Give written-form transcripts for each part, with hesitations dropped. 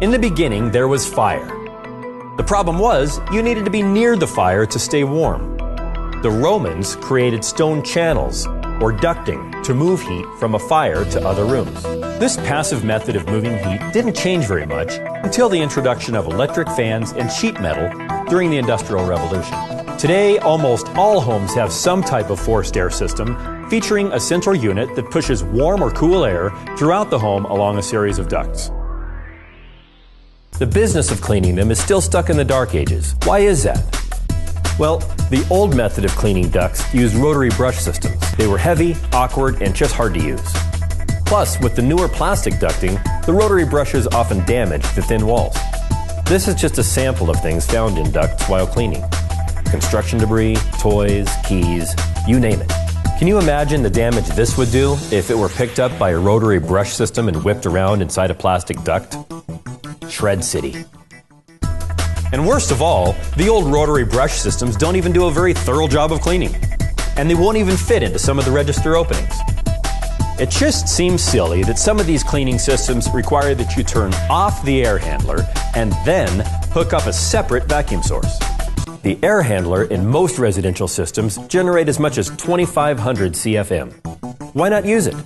In the beginning, there was fire. The problem was, you needed to be near the fire to stay warm. The Romans created stone channels, or ducting, to move heat from a fire to other rooms. This passive method of moving heat didn't change very much until the introduction of electric fans and sheet metal during the Industrial Revolution. Today, almost all homes have some type of forced air system featuring a central unit that pushes warm or cool air throughout the home along a series of ducts. The business of cleaning them is still stuck in the dark ages. Why is that? Well, the old method of cleaning ducts used rotary brush systems. They were heavy, awkward, and just hard to use. Plus, with the newer plastic ducting, the rotary brushes often damaged the thin walls. This is just a sample of things found in ducts while cleaning. Construction debris, toys, keys, you name it. Can you imagine the damage this would do if it were picked up by a rotary brush system and whipped around inside a plastic duct? Shred City. And worst of all, the old rotary brush systems don't even do a very thorough job of cleaning. And they won't even fit into some of the register openings. It just seems silly that some of these cleaning systems require that you turn off the air handler and then hook up a separate vacuum source. The air handler in most residential systems generate as much as 2,500 CFM. Why not use it?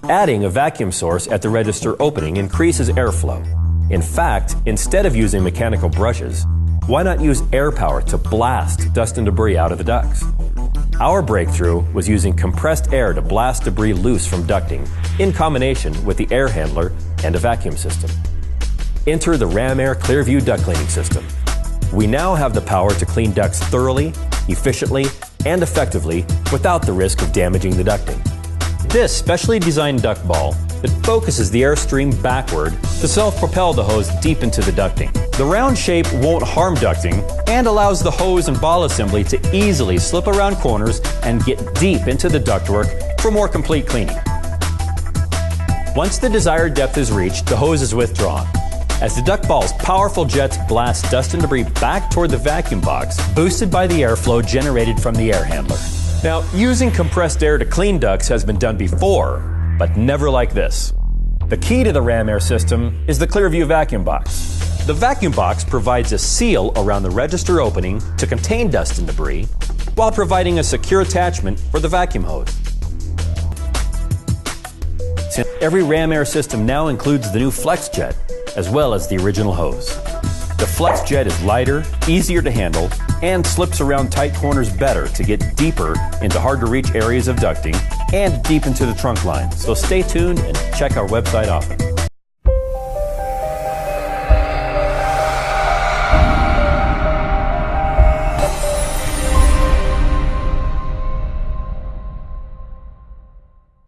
Adding a vacuum source at the register opening increases airflow. In fact, instead of using mechanical brushes, why not use air power to blast dust and debris out of the ducts? Our breakthrough was using compressed air to blast debris loose from ducting in combination with the air handler and a vacuum system. Enter the Ram Air Clearview duct cleaning system. We now have the power to clean ducts thoroughly, efficiently, and effectively without the risk of damaging the ducting. This specially designed duct ball that focuses the airstream backward to self-propel the hose deep into the ducting. The round shape won't harm ducting and allows the hose and ball assembly to easily slip around corners and get deep into the ductwork for more complete cleaning. Once the desired depth is reached, the hose is withdrawn. As the duct ball's powerful jets blast dust and debris back toward the vacuum box, boosted by the airflow generated from the air handler. Now, using compressed air to clean ducts has been done before, but never like this. The key to the Ram Air system is the Clearview vacuum box. The vacuum box provides a seal around the register opening to contain dust and debris, while providing a secure attachment for the vacuum hose. Since every Ram Air system now includes the new Flex Jet, as well as the original hose. The Flex Jet is lighter, easier to handle, and slips around tight corners better to get deeper into hard-to-reach areas of ducting and deep into the trunk line. So stay tuned and check our website often.